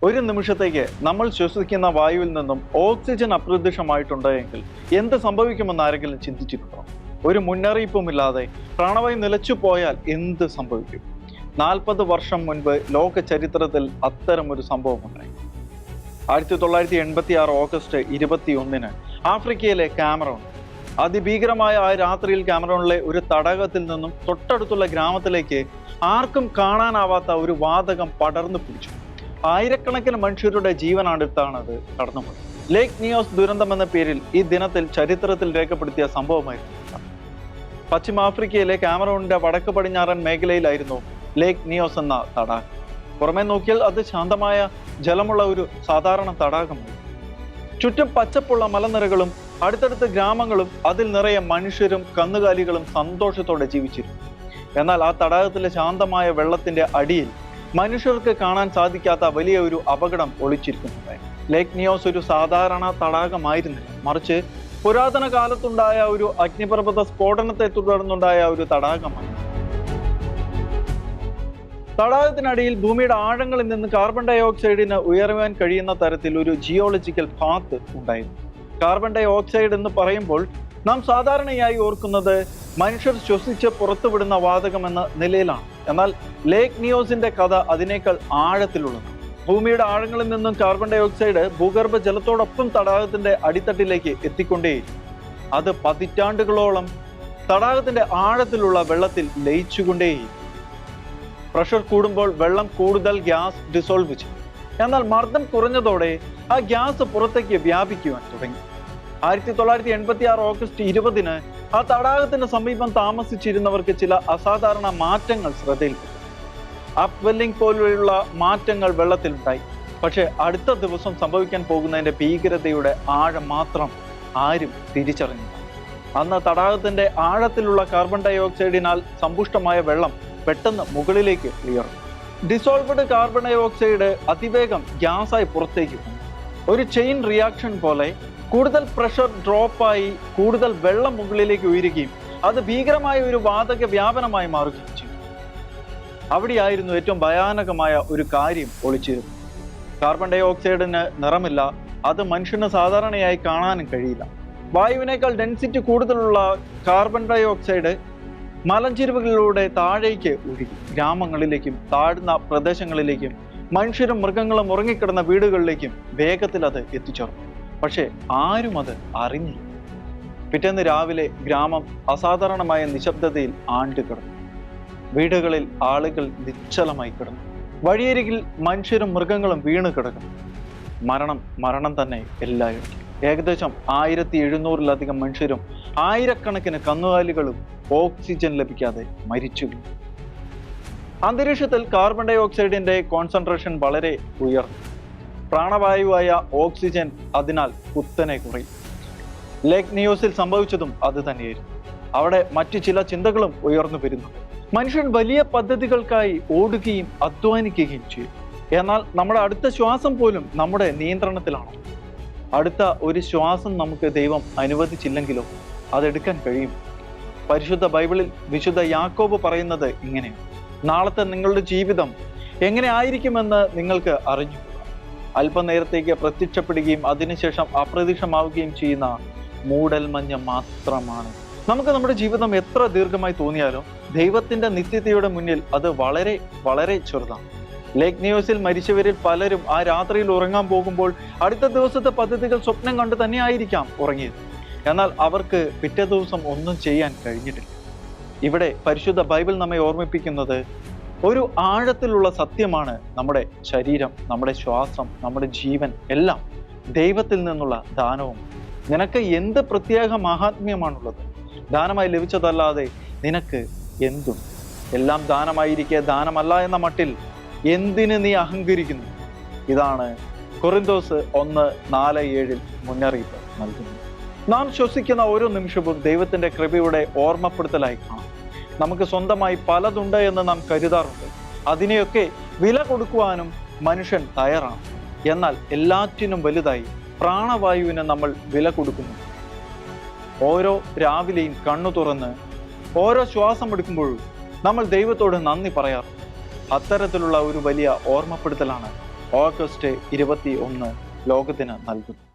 ഒരു നിമിഷത്തേക്ക് നമ്മൾ ശ്വസിക്കുന്ന വായുവിൽ നിന്നും ഓക്സിജൻ അപ്രത്യക്ഷമായിട്ടുണ്ടെങ്കിൽ എന്ത് സംഭവിക്കുമെന്ന് ആരെങ്കിലും ചിന്തിച്ചിട്ടുണ്ടോ? ഒരു മുന്നറിയിപ്പുമില്ലാതെ പ്രാണവായു നിലച്ചു പോയാൽ എന്ത് സംഭവിക്കും? 40 വർഷം മുൻപ് ലോക ചരിത്രത്തിൽ അത്തരമൊരു സംഭവം ഉണ്ടായി. 1986 ഓഗസ്റ്റ് 21 ആഫ്രിക്കയിലെ കാമറൂൺ. അതിഭീകരമായ ആ രാത്രിയിൽ കാമറൂണിലെ ഒരു തടാകത്തിൽ നിന്നും തൊട്ടടുത്തുള്ള ഗ്രാമത്തിലേക്ക് ആർക്കും കാണാനാവാത്ത ഒരു വാതകം പടർന്നു പിടിച്ചു. ആയിരക്കണക്കിന് മനുഷ്യരുടെ ജീവനാടുത്താണ് അത് കടന്നുപോയത്. ലേക്ക് നിയോസ് ദുരന്തം എന്ന പേരിൽ ഈ ദിനത്തിൽ ചരിത്രത്തിൽ രേഖപ്പെടുത്തിയ സംഭവമായിരുന്നു. പശ്ചിമാഫ്രിക്കയിലെ കാമറൂണിന്റെ വടക്ക് പടിഞ്ഞാറൻ മേഖലയിലായിരുന്നു ലേക്ക് നിയോസ് എന്ന തടാകം. പുറമെ നോക്കിയാൽ അത് ശാന്തമായ ജലമുള്ള ഒരു സാധാരണ തടാകമാണ്. ചുറ്റും പച്ചപ്പുള്ള മലനിരകളും അടുത്തടുത്ത ഗ്രാമങ്ങളും അതിൽ നിറയെ മനുഷ്യരും കന്നുകാലികളും സന്തോഷത്തോടെ ജീവിച്ചിരുന്നു. എന്നാൽ ആ തടാകത്തിലെ ശാന്തമായ വെള്ളത്തിന്റെ അടിയിൽ മനുഷ്യർക്ക് കാണാൻ സാധിക്കാത്ത വലിയ ഒരു അപകടം ഒളിച്ചിരിക്കുന്നുണ്ടായി. ലേക്ക് നിയോസ് ഒരു സാധാരണ തടാകമായിരുന്നില്ല, മറിച്ച് പുരാതന കാലത്തുണ്ടായ ഒരു അഗ്നിപർവ്വത സ്ഫോടനത്തെ തുടർന്നുണ്ടായ ഒരു തടാകമാണ്. തടാകത്തിനടിയിൽ ഭൂമിയുടെ ആഴങ്ങളിൽ നിന്ന് കാർബൺ ഡൈ ഓക്സൈഡിന് ഉയരുവാൻ കഴിയുന്ന തരത്തിൽ ഒരു ജിയോളജിക്കൽ പാത്ത് ഉണ്ടായിരുന്നു. കാർബൺ ഡൈ ഓക്സൈഡ് എന്ന് പറയുമ്പോൾ നാം സാധാരണയായി ഓർക്കുന്നത് മനുഷ്യർ ശ്വസിച്ച് പുറത്തുവിടുന്ന വാതകം എന്ന നിലയിലാണ്. എന്നാൽ ലേക്ക് നിയോസിന്റെ കഥ അതിനേക്കാൾ ആഴത്തിലുള്ളതാണ്. ഭൂമിയുടെ ആഴങ്ങളിൽ നിന്നും കാർബൺ ഡൈ ഓക്സൈഡ് ഭൂഗർഭ ജലത്തോടൊപ്പം തടാകത്തിന്റെ അടിത്തട്ടിലേക്ക് എത്തിക്കൊണ്ടേയിരുന്നു. അത് പതിറ്റാണ്ടുകളോളം തടാകത്തിന്റെ ആഴത്തിലുള്ള വെള്ളത്തിൽ ലയിച്ചുകൊണ്ടേയിരുന്നു. പ്രഷർ കൂടുമ്പോൾ വെള്ളം കൂടുതൽ ഗ്യാസ് ഡിസോൾവ് ചെയ്യും. എന്നാൽ മർദ്ദം കുറഞ്ഞതോടെ ആ ഗ്യാസ് പുറത്തേക്ക് വ്യാപിക്കുവാൻ തുടങ്ങി. 1986 ഓഗസ്റ്റ് 20 ആ തടാകത്തിന് സമീപം താമസിച്ചിരുന്നവർക്ക് ചില അസാധാരണ മാറ്റങ്ങൾ ശ്രദ്ധയിൽപ്പെട്ടു. അപ്വെല്ലിംഗ് പോലെയുള്ള മാറ്റങ്ങൾ വെള്ളത്തിലുണ്ടായി. പക്ഷെ അടുത്ത ദിവസം സംഭവിക്കാൻ പോകുന്നതിന്റെ ഭീകരതയുടെ ആഴം മാത്രം ആരും തിരിച്ചറിഞ്ഞില്ല. അന്ന് തടാകത്തിന്റെ ആഴത്തിലുള്ള കാർബൺ ഡൈ ഓക്സൈഡിനാൽ സമ്പുഷ്ടമായ വെള്ളം പെട്ടെന്ന് മുകളിലേക്ക് ഉയർന്നു. ഡിസോൾവ്ഡ് കാർബൺ ഡൈ ഓക്സൈഡ് അതിവേഗം ഗ്യാസായി പുറത്തേക്ക് വന്നു. ഒരു ചെയിൻ റിയാക്ഷൻ പോലെ കൂടുതൽ പ്രഷർ ഡ്രോപ്പായി കൂടുതൽ വെള്ളം മുകളിലേക്ക് ഉയരുകയും അത് ഭീകരമായ ഒരു വാതക വ്യാപനമായി മാറുകയും ചെയ്തു. അവിടെയായിരുന്നു ഏറ്റവും ഭയാനകമായ ഒരു കാര്യം ഒളിച്ചിരുന്നു. കാർബൺ ഡൈ ഓക്സൈഡിന് നിറമില്ല, അത് മനുഷ്യന് സാധാരണയായി കാണാനും കഴിയില്ല. വായുവിനേക്കാൾ ഡെൻസിറ്റി കൂടുതലുള്ള കാർബൺ ഡൈ ഓക്സൈഡ് മലഞ്ചെരുവുകളിലൂടെ താഴേക്ക് ഒഴുകി ഗ്രാമങ്ങളിലേക്കും താഴ്ന്ന പ്രദേശങ്ങളിലേക്കും മനുഷ്യരും മൃഗങ്ങളും ഉറങ്ങിക്കിടന്ന വീടുകളിലേക്കും വേഗത്തിൽ അത് എത്തിച്ചേർന്നു. പക്ഷെ ആരും അത് അറിഞ്ഞില്ല. പിറ്റേന്ന് രാവിലെ ഗ്രാമം അസാധാരണമായ നിശബ്ദതയിൽ ആണ്ടുകിടന്നു. വീടുകളിൽ ആളുകൾ നിശ്ചലമായി കിടന്നു. വഴിയരികിൽ മനുഷ്യരും മൃഗങ്ങളും വീണ് കിടക്കുന്നു. മരണം തന്നെ എല്ലായിടത്തും. ഏകദേശം 1700-ലധികം മനുഷ്യരും ആയിരക്കണക്കിന് കന്നുകാലികളും ഓക്സിജൻ ലഭിക്കാതെ മരിച്ചു. അന്തരീക്ഷത്തിൽ കാർബൺ ഡൈ ഓക്സൈഡിന്റെ കോൺസെൻട്രേഷൻ വളരെ ഉയർന്നു. പ്രാണവായുവായ ഓക്സിജൻ അതിനാൽ കുത്തനെ കുറയും. ലേക്ക് നിയോസിൽ സംഭവിച്ചതും അത് തന്നെയായിരുന്നു. അവിടെ മറ്റു ചില ചിന്തകളും ഉയർന്നു വരുന്നു. മനുഷ്യൻ വലിയ പദ്ധതികൾക്കായി ഓടുകയും അധ്വാനിക്കുകയും ചെയ്യും. എന്നാൽ നമ്മുടെ അടുത്ത ശ്വാസം പോലും നമ്മുടെ നിയന്ത്രണത്തിലാണ്. അടുത്ത ഒരു ശ്വാസം നമുക്ക് ദൈവം അനുവദിച്ചില്ലെങ്കിലോ അതെടുക്കാൻ കഴിയും. പരിശുദ്ധ ബൈബിളിൽ വിശുദ്ധ യാക്കോബ് പറയുന്നത് ഇങ്ങനെയാണ്: നാളത്തെ നിങ്ങളുടെ ജീവിതം എങ്ങനെ ആയിരിക്കുമെന്ന് നിങ്ങൾക്ക് അറിഞ്ഞു. അല്പനേരത്തേക്ക് പ്രത്യക്ഷപ്പെടുകയും അതിനുശേഷം അപ്രത്യക്ഷമാവുകയും ചെയ്യുന്ന മൂടൽമഞ്ഞ് മാത്രമാണ്. നമുക്ക് നമ്മുടെ ജീവിതം എത്ര ദീർഘമായി തോന്നിയാലും ദൈവത്തിന്റെ നിത്യതയുടെ മുന്നിൽ അത് വളരെ വളരെ ചെറുതാണ്. ലേക്ക് നിയോസിൽ മരിച്ചവരിൽ പലരും ആ രാത്രിയിൽ ഉറങ്ങാൻ പോകുമ്പോൾ അടുത്ത ദിവസത്തെ പദ്ധതികൾ സ്വപ്നം കണ്ട് തന്നെയായിരിക്കാം ഉറങ്ങിയത്. എന്നാൽ അവർക്ക് പിറ്റേ ദിവസം ഒന്നും ചെയ്യാൻ കഴിഞ്ഞിട്ടില്ല. ഇവിടെ പരിശുദ്ധ ബൈബിൾ നമ്മെ ഓർമ്മിപ്പിക്കുന്നത് ഒരു ആഴത്തിലുള്ള സത്യമാണ്. നമ്മുടെ ശരീരം, നമ്മുടെ ശ്വാസം, നമ്മുടെ ജീവൻ എല്ലാം ദൈവത്തിൽ നിന്നുള്ള ദാനവും. നിനക്ക് എന്ത് പ്രത്യേക മഹാത്മ്യമാണുള്ളത്? ദാനമായി ലഭിച്ചതല്ലാതെ നിനക്ക് എന്തും? എല്ലാം ദാനമായിരിക്കെ ദാനമല്ല എന്ന മട്ടിൽ എന്തിന് നീ അഹങ്കരിക്കുന്നു? ഇതാണ് കൊറിന്തോസ് 1:4-7 മുന്നറിയിപ്പ് നൽകുന്നത്. നാം ശ്വസിക്കുന്ന ഓരോ നിമിഷവും ദൈവത്തിന്റെ കൃപയുടെ ഓർമ്മപ്പെടുത്തലായി കാണാം. നമുക്ക് സ്വന്തമായി പലതുണ്ട് എന്ന് നാം കരുതാറുണ്ട്. അതിനെയൊക്കെ വില കൊടുക്കുവാനും മനുഷ്യൻ തയ്യാറാണ്. എന്നാൽ എല്ലാറ്റിനും വലുതായി പ്രാണവായുവിന് നമ്മൾ വില കൊടുക്കുന്നു. ഓരോ രാവിലെയും കണ്ണു തുറന്ന് ഓരോ ശ്വാസം എടുക്കുമ്പോഴും നമ്മൾ ദൈവത്തോട് നന്ദി പറയാറുണ്ട്. അത്തരത്തിലുള്ള ഒരു വലിയ ഓർമ്മപ്പെടുത്തലാണ് ഓഗസ്റ്റ് 21 ലോകത്തിന് നൽകുന്നു.